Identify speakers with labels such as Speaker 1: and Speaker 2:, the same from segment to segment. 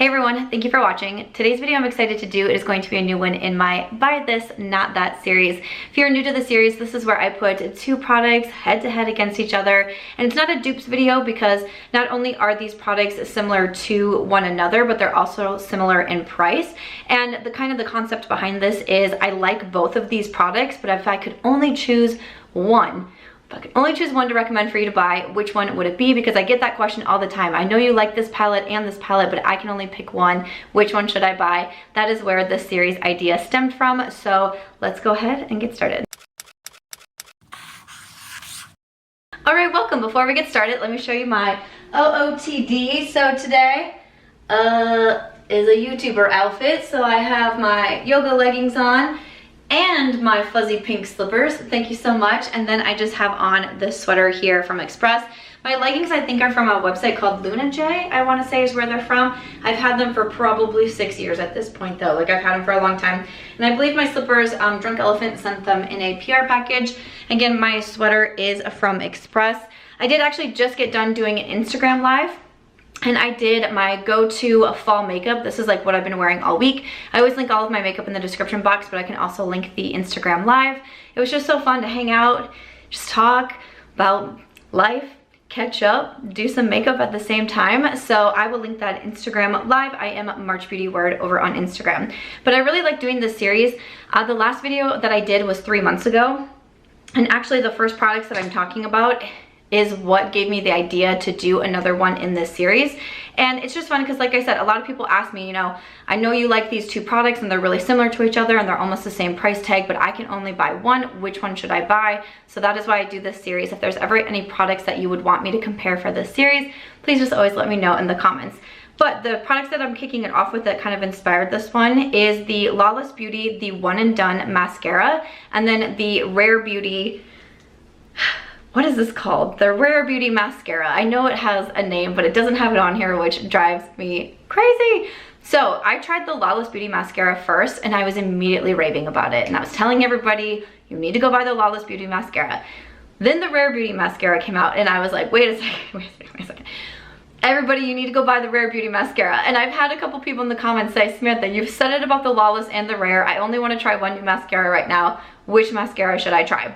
Speaker 1: Hey everyone, thank you for watching. Today's video I'm excited to do is going to be a new one in my Buy This, Not That series. If you're new to the series, this is where I put two products head to head against each other. And it's not a dupes video because not only are these products similar to one another, but they're also similar in price. And the concept behind this is I like both of these products, but if I could only choose one, if I could only choose one to recommend for you to buy, which one would it be? Because I get that question all the time. I know you like this palette and this palette, but I can only pick one. Which one should I buy? That is where this series idea stemmed from. So let's go ahead and get started. All right, welcome. Before we get started, let me show you my OOTD. So today is a YouTuber outfit. So I have my yoga leggings on and my fuzzy pink slippers. Thank you so much. And then I just have on this sweater here from Express. My leggings I think are from a website called Luna J, I want to say is where they're from. I've had them for probably 6 years at this point though. Like I've had them for a long time. And I believe my slippers, Drunk Elephant sent them in a PR package. Again, my sweater is from Express. I did actually just get done doing an Instagram live. And I did my go-to fall makeup. This is like what I've been wearing all week. I always link all of my makeup in the description box, but I can also link the Instagram live. It was just so fun to hang out, just talk about life, catch up, do some makeup at the same time. So I will link that Instagram live. I am March Beauty Word over on Instagram. But I really like doing this series. The last video that I did was 3 months ago. And actually the first products that I'm talking about is what gave me the idea to do another one in this series. And it's just fun because like I said, a lot of people ask me, you know, I know you like these two products and they're really similar to each other and they're almost the same price tag, but I can only buy one. Which one should I buy? So that is why I do this series. If there's ever any products that you would want me to compare for this series, please just always let me know in the comments. But the products that I'm kicking it off with that kind of inspired this one is the Lawless Beauty, the One and Done Mascara, and then the Rare Beauty, what is this called? The Rare Beauty Mascara. I know it has a name, but it doesn't have it on here, which drives me crazy. So I tried the Lawless Beauty Mascara first and I was immediately raving about it. And I was telling everybody, you need to go buy the Lawless Beauty Mascara. Then the Rare Beauty Mascara came out and I was like, wait a second. Everybody, you need to go buy the Rare Beauty Mascara. And I've had a couple people in the comments say, Samantha, you've said it about the Lawless and the Rare. I only want to try one new mascara right now. Which mascara should I try?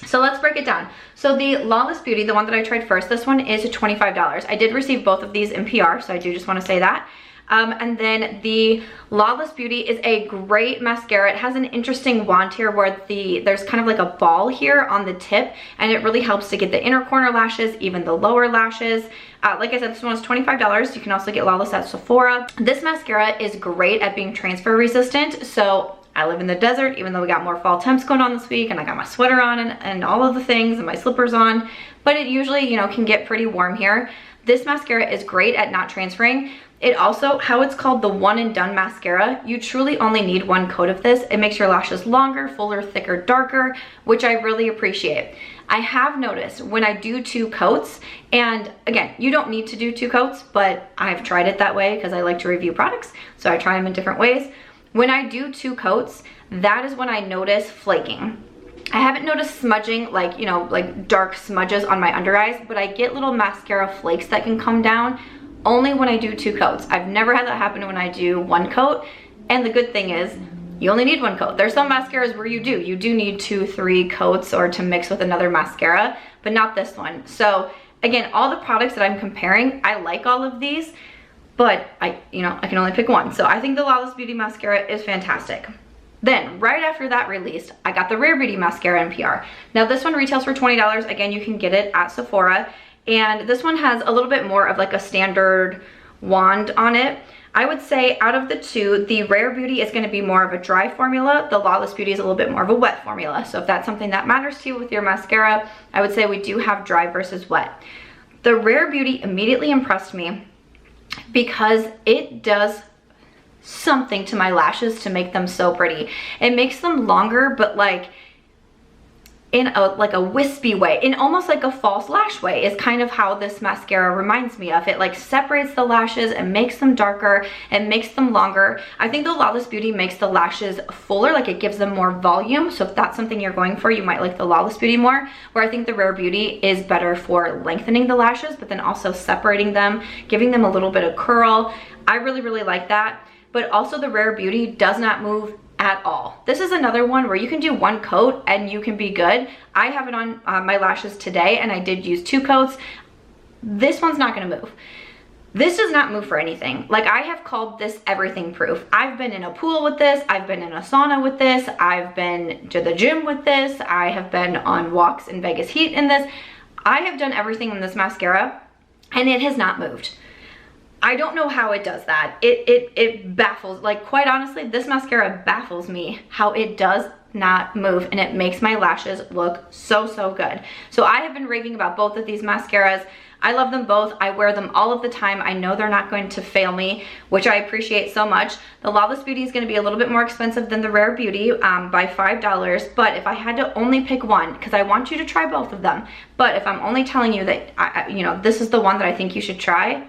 Speaker 1: So let's break it down. So the Lawless Beauty, the one that I tried first, this one is $25. I did receive both of these in PR, so I do just want to say that. And then the Lawless Beauty is a great mascara. It has an interesting wand here where there's kind of like a ball here on the tip, and it really helps to get the inner corner lashes, even the lower lashes. Like I said, this one is $25. You can also get Lawless at Sephora. This mascara is great at being transfer resistant. So I live in the desert, even though we got more fall temps going on this week, and I got my sweater on and all of the things and my slippers on, but it usually, you know, can get pretty warm here. This mascara is great at not transferring. It also, how it's called the One and Done Mascara, you truly only need one coat of this. It makes your lashes longer, fuller, thicker, darker, which I really appreciate. I have noticed when I do 2 coats, and again, you don't need to do 2 coats, but I've tried it that way because I like to review products, so I try them in different ways. When I do 2 coats, that is when I notice flaking. I haven't noticed smudging, like, you know, like dark smudges on my under eyes, but I get little mascara flakes that can come down only when I do 2 coats. I've never had that happen when I do 1 coat. And the good thing is you only need 1 coat. There's some mascaras where you do need 2, 3 coats or to mix with another mascara, but not this one. So again, all the products that I'm comparing, I like all of these, but I can only pick one. So I think the Lawless Beauty Mascara is fantastic. Then right after that released, I got the Rare Beauty Mascara in PR. Now this one retails for $20. Again, you can get it at Sephora. And this one has a little bit more of like a standard wand on it. I would say out of the 2, the Rare Beauty is going to be more of a dry formula. The Lawless Beauty is a little bit more of a wet formula. So if that's something that matters to you with your mascara, I would say we do have dry versus wet. The Rare Beauty immediately impressed me because it does something to my lashes to make them so pretty. It makes them longer, but like in like a wispy way, in almost like a false lash way is kind of how this mascara reminds me of. It like separates the lashes and makes them darker and makes them longer. I think the Lawless Beauty makes the lashes fuller, like it gives them more volume. So if that's something you're going for, you might like the Lawless Beauty more, where I think the Rare Beauty is better for lengthening the lashes, but then also separating them, giving them a little bit of curl. I really, really like that. But also the Rare Beauty does not move at all. This is another one where you can do one coat and you can be good. I have it on my lashes today and I did use 2 coats. This one's not gonna move. This does not move for anything. Like, I have called this everything proof. I've been in a pool with this, I've been in a sauna with this, I've been to the gym with this, I have been on walks in Vegas heat in this. I have done everything in this mascara and it has not moved. I don't know how it does that. It baffles, like, quite honestly, this mascara baffles me how it does not move, and it makes my lashes look so, so good. So I have been raving about both of these mascaras. I love them both. I wear them all of the time. I know they're not going to fail me, which I appreciate so much. The Lawless Beauty is going to be a little bit more expensive than the Rare Beauty by $5, but if I had to only pick one, because I want you to try both of them, but if I'm only telling you that, you know, this is the one that I think you should try,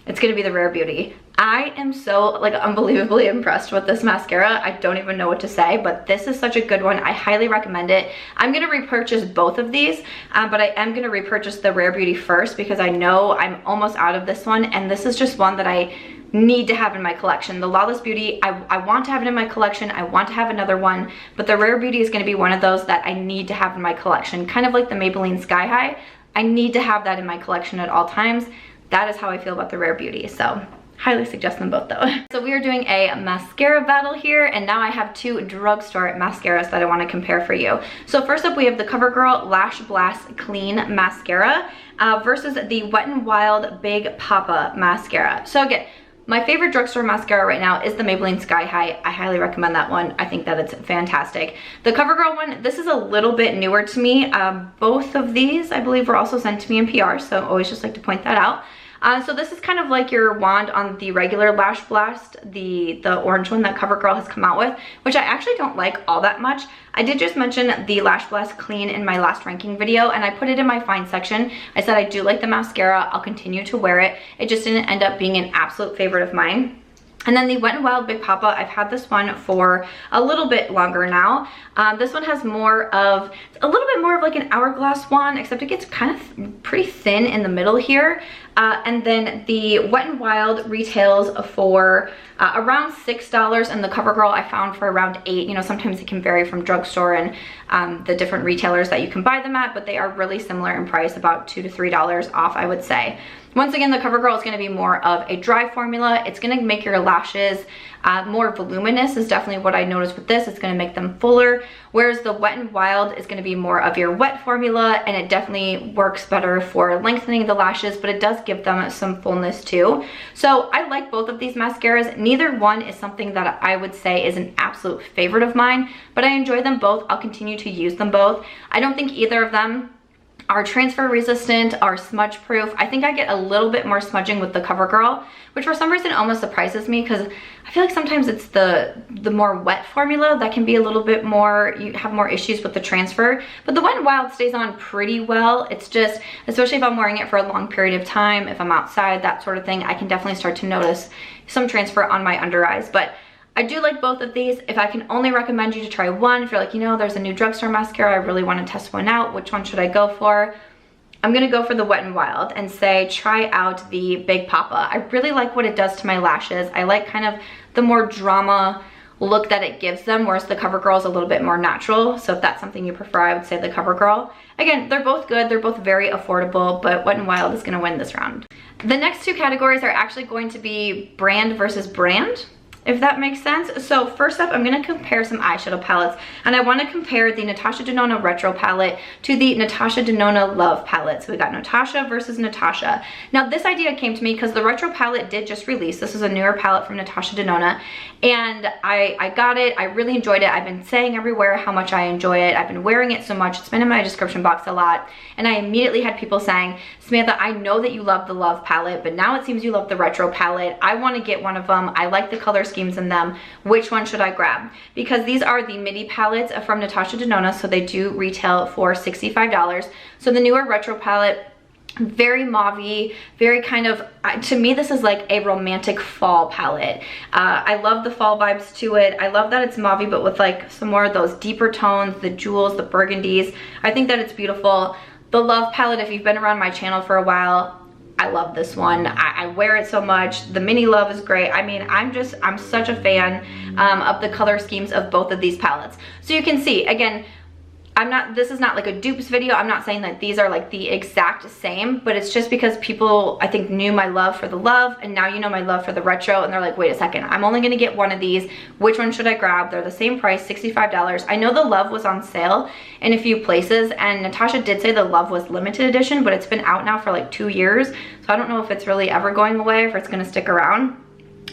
Speaker 1: it's gonna be the Rare Beauty. I am so, like, unbelievably impressed with this mascara. I don't even know what to say, but this is such a good one. I highly recommend it. I'm gonna repurchase both of these, but I am gonna repurchase the Rare Beauty first because I know I'm almost out of this one, and this is just one that I need to have in my collection. The Lawless Beauty, I want to have it in my collection. I want to have another one, but the Rare Beauty is gonna be one of those that I need to have in my collection. Kind of like the Maybelline Sky High. I need to have that in my collection at all times. That is how I feel about the Rare Beauty, so highly suggest them both though. So we are doing a mascara battle here, and now I have 2 Drugstore mascaras that I want to compare for you. So first up we have the Covergirl Lash Blast Clean Mascara versus the Wet n Wild Big Poppa Mascara. So again, my favorite drugstore mascara right now is the Maybelline Sky High. I highly recommend that one. I think that it's fantastic. The Covergirl one, this is a little bit newer to me. Both of these, I believe, were also sent to me in PR, so I always just like to point that out. So this is kind of like your wand on the regular Lash Blast, the orange one that Covergirl has come out with, which I actually don't like all that much. I did just mention the Lash Blast Clean in my last ranking video, and I put it in my find section. I said I do like the mascara. I'll continue to wear it. It just didn't end up being an absolute favorite of mine. And then the Wet n Wild Big Poppa, I've had this one for a little bit longer now. This one has a little bit more of like an hourglass wand, except it gets kind of pretty thin in the middle here. And then the Wet n Wild retails for around $6, and the Covergirl I found for around $8. You know, sometimes it can vary from drugstore and the different retailers that you can buy them at, but they are really similar in price, about $2 to $3 off, I would say. Once again, the Covergirl is going to be more of a dry formula. It's going to make your lashes more voluminous is definitely what I noticed with this. It's going to make them fuller, whereas the Wet n Wild is going to be more of your wet formula, and it definitely works better for lengthening the lashes, but it does give them some fullness too. So I like both of these mascaras. Neither one is something that I would say is an absolute favorite of mine, but I enjoy them both. I'll continue to use them both. I don't think either of them are transfer resistant, are smudge proof. I think I get a little bit more smudging with the Covergirl, which for some reason almost surprises me, because I feel like sometimes it's the more wet formula that can be a little bit more, you have more issues with the transfer. But the Wet n Wild stays on pretty well. It's just, especially if I'm wearing it for a long period of time, if I'm outside, that sort of thing, I can definitely start to notice some transfer on my under eyes. But I do like both of these. If I can only recommend you to try one, if you're like, you know, there's a new drugstore mascara, I really want to test one out, which one should I go for? I'm gonna go for the Wet n Wild and say try out the Big Poppa. I really like what it does to my lashes. I like kind of the more drama look that it gives them, whereas the Covergirl is a little bit more natural. So if that's something you prefer, I would say the Covergirl. Again, they're both good. They're both very affordable, but Wet n Wild is gonna win this round. The next 2 categories are actually going to be brand versus brand, if that makes sense. So first up, I'm going to compare some eyeshadow palettes, and I want to compare the Natasha Denona Retro palette to the Natasha Denona Love palette. So we got Natasha versus Natasha. Now this idea came to me because the Retro palette did just release. This is a newer palette from Natasha Denona, and I got it. I really enjoyed it. I've been saying everywhere how much I enjoy it. I've been wearing it so much. It's been in my description box a lot, and I immediately had people saying, Samantha, I know that you love the Love palette, but now it seems you love the Retro palette. I want to get one of them. I like the color scheme schemes in them. Which one should I grab? Because these are the midi palettes from Natasha Denona, so they do retail for $65. So the newer retro palette, very mauve-y, very kind of, to me this is like a romantic fall palette. I love the fall vibes to it. I love that it's mauve-y but with like some more of those deeper tones, the jewels, the burgundies. I think that it's beautiful. The Love palette, if you've been around my channel for a while, I love this one. I wear it so much. The mini Love is great. I mean, I'm such a fan of the color schemes of both of these palettes. So you can see, again, this is not like a dupes video. I'm not saying that these are like the exact same, but it's just because people, I think, knew my love for the Love, and now you know my love for the retro, and they're like, wait a second, I'm only gonna get one of these. Which one should I grab? They're the same price, $65. I know the Love was on sale in a few places, and Natasha did say the Love was limited edition, but it's been out now for like 2 years, so I don't know if it's really ever going away, if it's gonna stick around.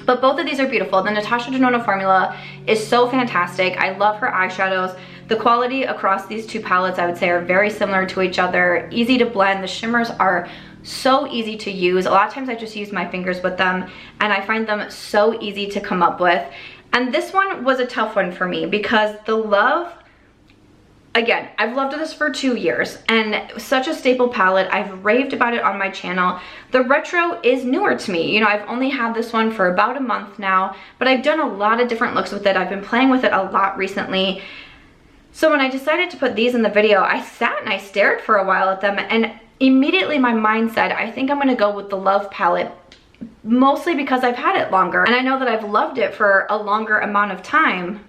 Speaker 1: But both of these are beautiful. The Natasha Denona formula is so fantastic. I love her eyeshadows. The quality across these two palettes, I would say, are very similar to each other. Easy to blend. The shimmers are so easy to use. A lot of times I just use my fingers with them, and I find them so easy to come up with. And this one was a tough one for me because the Love, again, I've loved this for 2 years and such a staple palette. I've raved about it on my channel. The retro is newer to me. You know, I've only had this one for about a month now, but I've done a lot of different looks with it. I've been playing with it a lot recently. So when I decided to put these in the video, I sat and I stared for a while at them, and immediately my mind said, I think I'm gonna go with the Love palette, mostly because I've had it longer. And I know that I've loved it for a longer amount of time,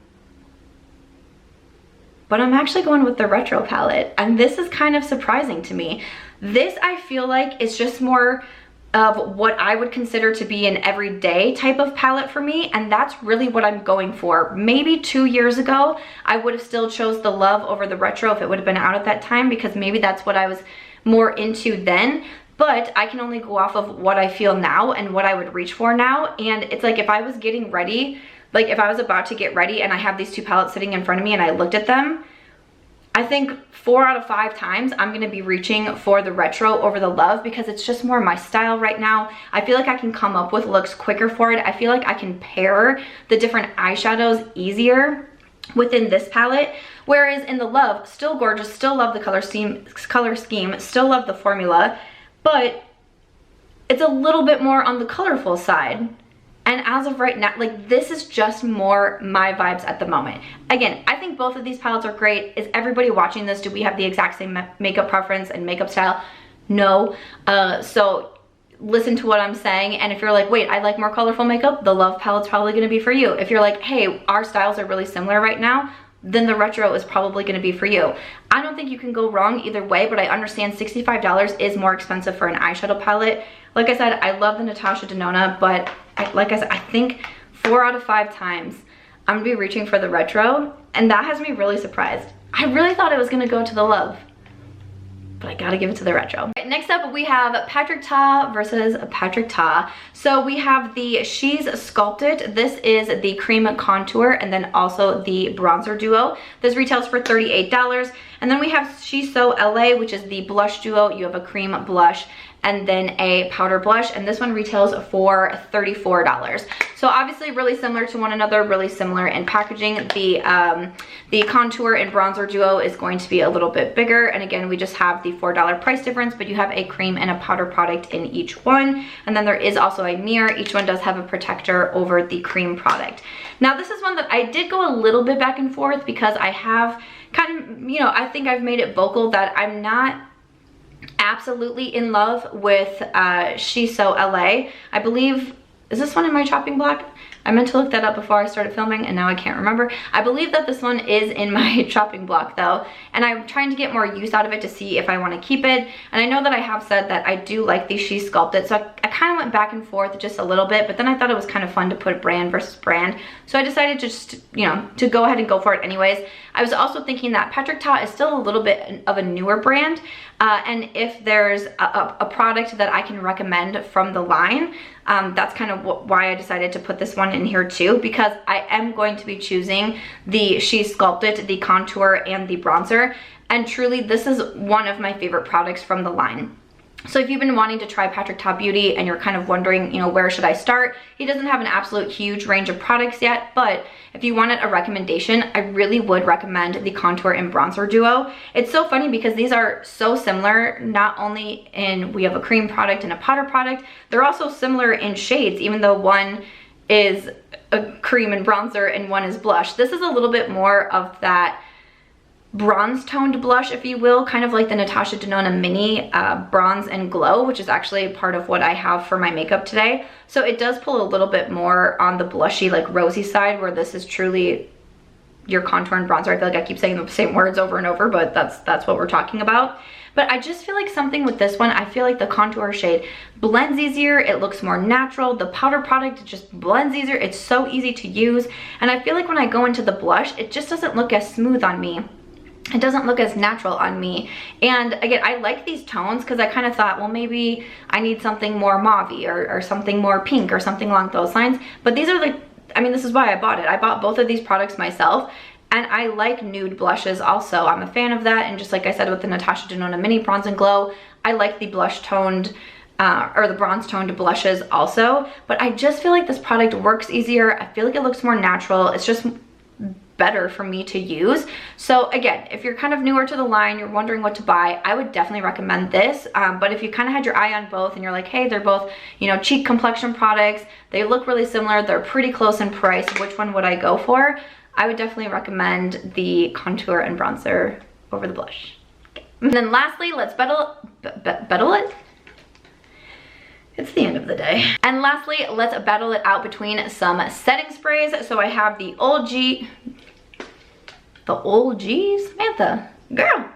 Speaker 1: but I'm actually going with the retro palette, and this is kind of surprising to me. This, I feel like, is just more of what I would consider to be an everyday type of palette for me, and that's really what I'm going for. Maybe 2 years ago, I would have still chose the Love over the retro if it would have been out at that time, because maybe that's what I was more into then. But I can only go off of what I feel now and what I would reach for now. And it's like, if I was getting ready, like if I was about to get ready and I have these two palettes sitting in front of me and I looked at them, I think 4 out of 5 times I'm gonna be reaching for the retro over the Love, because it's just more my style right now. I feel like I can come up with looks quicker for it. I feel like I can pair the different eyeshadows easier within this palette. Whereas in the Love, still gorgeous, still love the color scheme, still love the formula, but it's a little bit more on the colorful side. And as of right now, like, this is just more my vibes at the moment. Again, I think both of these palettes are great. Is everybody watching this, do we have the exact same makeup preference and makeup style? No. So listen to what I'm saying, and if you're like, wait, I like more colorful makeup, the Love palette's probably gonna be for you. If you're like, hey, our styles are really similar right now, then the retro is probably gonna be for you. I don't think you can go wrong either way, but I understand $65 is more expensive for an eyeshadow palette. Like I said, I love the Natasha Denona, but like I said, I think 4 out of 5 times I'm gonna be reaching for the retro, and that has me really surprised. I really thought it was gonna go to the Love, but I gotta give it to the retro. Okay, next up we have Patrick Ta versus Patrick Ta. So we have the She's Sculpted. This is the cream contour and then also the bronzer duo. This retails for $38. And then we have She's So LA, which is the blush duo. You have a cream blush and then a powder blush, and this one retails for $34. So obviously really similar to one another, really similar in packaging. The contour and bronzer duo is going to be a little bit bigger, and again, we just have the $4 price difference, but you have a cream and a powder product in each one, and then there is also a mirror. Each one does have a protector over the cream product. Now this is one that I did go a little bit back and forth, because I have kind of, you know, I think I've made it vocal that I'm not absolutely in love with She's So LA. I believe, is this one in my chopping block? I meant to look that up before I started filming, and now I can't remember. I believe that this one is in my chopping block though, and I'm trying to get more use out of it to see if I want to keep it. And I know that I have said that I do like these She's Sculpted, so I kind of went back and forth just a little bit, but then I thought it was kind of fun to put brand versus brand, so I decided to just, you know, to go ahead and go for it anyways. I was also thinking that Patrick Ta is still a little bit of a newer brand, and if there's a product that I can recommend from the line, that's kind of why I decided to put this one in here too, because I am going to be choosing the She's Sculpted, the contour and the bronzer, and truly this is one of my favorite products from the line. So if you've been wanting to try Patrick Ta Beauty and you're kind of wondering, you know, where should I start? He doesn't have an absolute huge range of products yet, but if you wanted a recommendation, I really would recommend the contour and bronzer duo. It's so funny because these are so similar, not only in, we have a cream product and a powder product, they're also similar in shades, even though one is a cream and bronzer and one is blush. This is a little bit more of that bronze toned blush, if you will, kind of like the Natasha Denona Mini Bronze and Glow, which is actually part of what I have for my makeup today. So it does pull a little bit more on the blushy, like rosy side, where this is truly your contour and bronzer. I feel like I keep saying the same words over and over, but that's what we're talking about. But I just feel like something with this one, I feel like the contour shade blends easier, it looks more natural. The powder product just blends easier, it's so easy to use. And I feel like when I go into the blush, it just doesn't look as smooth on me. It doesn't look as natural on me. And again, I like these tones because I kind of thought, well, maybe I need something more mauve-y or something more pink or something along those lines. But these are like, I mean, this is why I bought it. I bought both of these products myself, and I like nude blushes also. I'm a fan of that. And just like I said with the Natasha Denona Mini Bronze and Glow, I like the blush toned or the bronze toned blushes also. But I just feel like this product works easier. I feel like it looks more natural. It's just better for me to use. So again, if you're kind of newer to the line, you're wondering what to buy, I would definitely recommend this. But if you kind of had your eye on both and you're like, hey, they're both, you know, cheek complexion products, they look really similar, they're pretty close in price, which one would I go for? I would definitely recommend the contour and bronzer over the blush. Okay. And then lastly, let's battle it. It's the end of the day. And lastly, let's battle it out between some setting sprays. So I have the old Samantha, girl,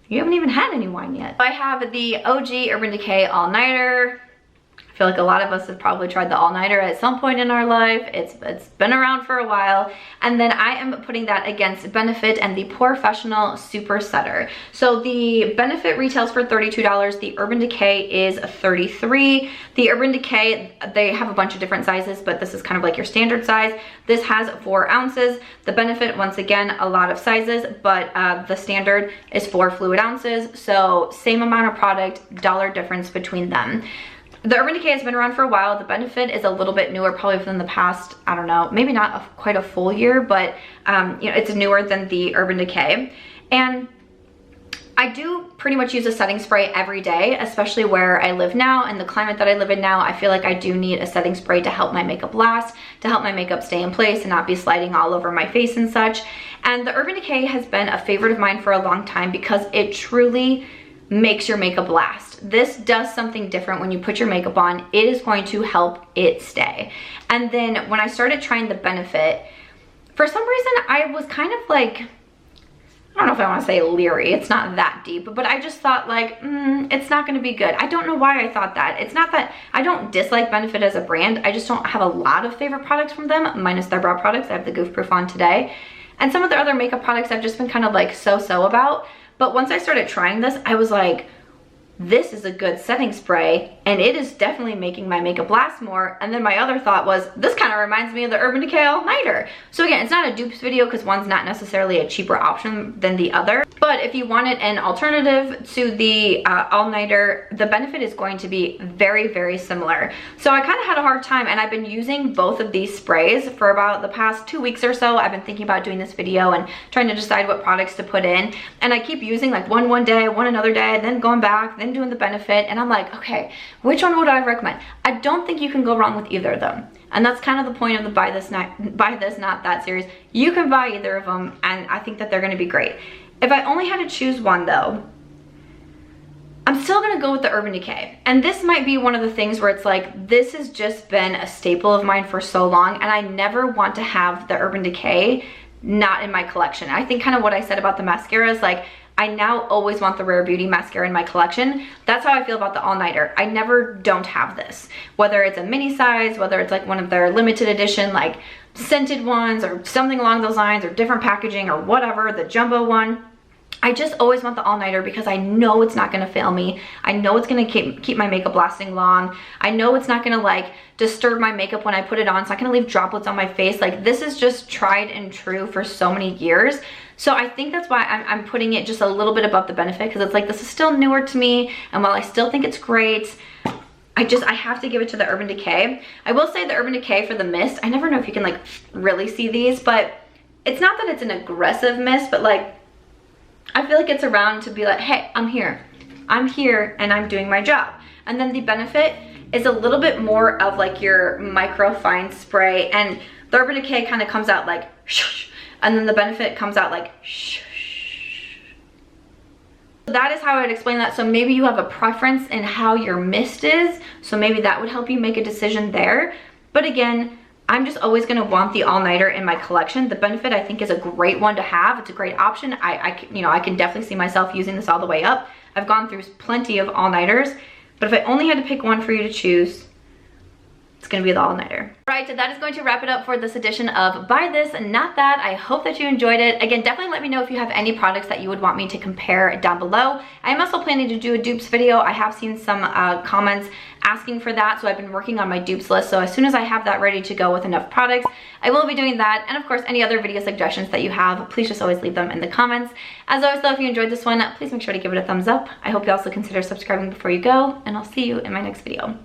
Speaker 1: you haven't even had any wine yet. I have the OG Urban Decay All Nighter. I feel like a lot of us have probably tried the All Nighter at some point in our life. It's been around for a while. And then I am putting that against Benefit and the Professional Super Setter. So the Benefit retails for $32. The Urban Decay is $33. The Urban Decay, they have a bunch of different sizes, but this is kind of like your standard size. This has 4 ounces. The Benefit, once again, a lot of sizes, but the standard is 4 fluid ounces. So same amount of product, dollar difference between them. The Urban Decay has been around for a while. The Benefit is a little bit newer, probably within the past, I don't know, maybe not quite a full year, but you know, it's newer than the Urban Decay. And I do pretty much use a setting spray every day, especially where I live now and the climate that I live in now. I feel like I do need a setting spray to help my makeup last, to help my makeup stay in place and not be sliding all over my face and such. And the Urban Decay has been a favorite of mine for a long time because it truly makes your makeup last. This does something different when you put your makeup on. It is going to help it stay. And then when I started trying the Benefit, for some reason I was kind of like, I don't know if I want to say leery, it's not that deep, but I just thought like, it's not going to be good. I don't know why I thought that. It's not that I don't dislike Benefit as a brand, I just don't have a lot of favorite products from them, minus their brow products. I have the Goof Proof on today. And some of their other makeup products I've just been kind of like so-so about. But once I started trying this, I was like, this is a good setting spray and it is definitely making my makeup last more. And then my other thought was, this kind of reminds me of the Urban Decay All Nighter. So again, it's not a dupes video because one's not necessarily a cheaper option than the other. But if you wanted an alternative to the All Nighter, the Benefit is going to be very, very similar. So I kind of had a hard time, and I've been using both of these sprays for about the past 2 weeks or so. I've been thinking about doing this video and trying to decide what products to put in. And I keep using like one day, one another day, then going back, then doing the Benefit. And I'm like, okay, which one would I recommend? I don't think you can go wrong with either of them. And that's kind of the point of the buy this, not that series. You can buy either of them, and I think that they're going to be great. If I only had to choose one though, I'm still gonna go with the Urban Decay. And this might be one of the things where it's like, this has just been a staple of mine for so long, and I never want to have the Urban Decay not in my collection. I think kind of what I said about the mascara is like, I now always want the Rare Beauty mascara in my collection. That's how I feel about the All Nighter. I never don't have this. Whether it's a mini size, whether it's like one of their limited edition, like scented ones or something along those lines, or different packaging or whatever, the jumbo one. I just always want the all-nighter because I know it's not gonna fail me. I know it's gonna keep my makeup lasting long. I know it's not gonna like disturb my makeup when I put it on. It's not gonna leave droplets on my face. Like this is just tried and true for so many years. So I think that's why I'm putting it just a little bit above the benefit, because it's like, this is still newer to me. And while I still think it's great, I have to give it to the Urban Decay. I will say the Urban Decay for the mist, I never know if you can like really see these, but it's not that it's an aggressive mist, but like, I feel like it's around to be like, hey, I'm here and I'm doing my job. And then the benefit is a little bit more of like your micro fine spray, and the Urban Decay kind of comes out like shh, and then the benefit comes out like shh. That is how I would explain that. So maybe you have a preference in how your mist is, so maybe that would help you make a decision there. But again, I'm just always gonna want the all-nighter in my collection. The benefit I think is a great one to have. It's a great option. You know, I can definitely see myself using this all the way up. I've gone through plenty of all-nighters, but if I only had to pick one for you to choose, it's gonna be the all-nighter. Right, so that is going to wrap it up for this edition of Buy This and Not That. I hope that you enjoyed it. Again, definitely let me know if you have any products that you would want me to compare down below. I am also planning to do a dupes video. I have seen some comments asking for that, so I've been working on my dupes list. So as soon as I have that ready to go with enough products, I will be doing that. And of course, any other video suggestions that you have, please just always leave them in the comments. As always though, if you enjoyed this one, please make sure to give it a thumbs up. I hope you also consider subscribing before you go, and I'll see you in my next video.